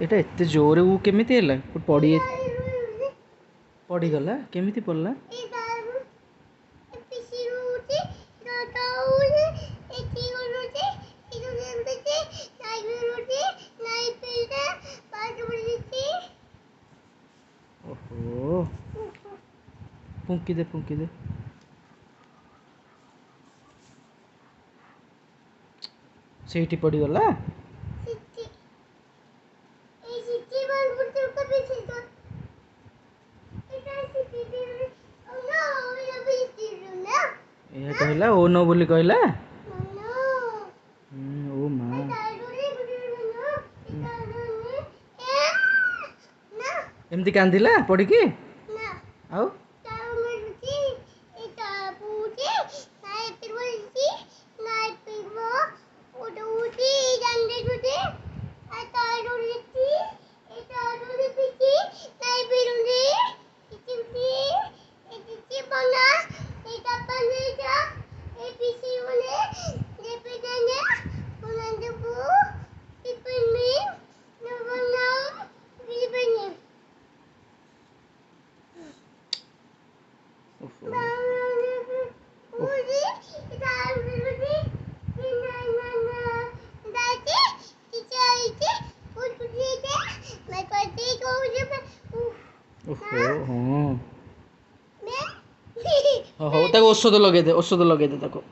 एटा एते जोरे वो केमिति हैला पड़ी पड़ी गला केमिति पड़ला ओहो फुंकी दे सेठी पड़ी गला ये कहला ओ नो बोली कहला ओ मां एमती कांदिला पड़ी की आउ ओहो हाँ हाँ औषध लगे दे ताको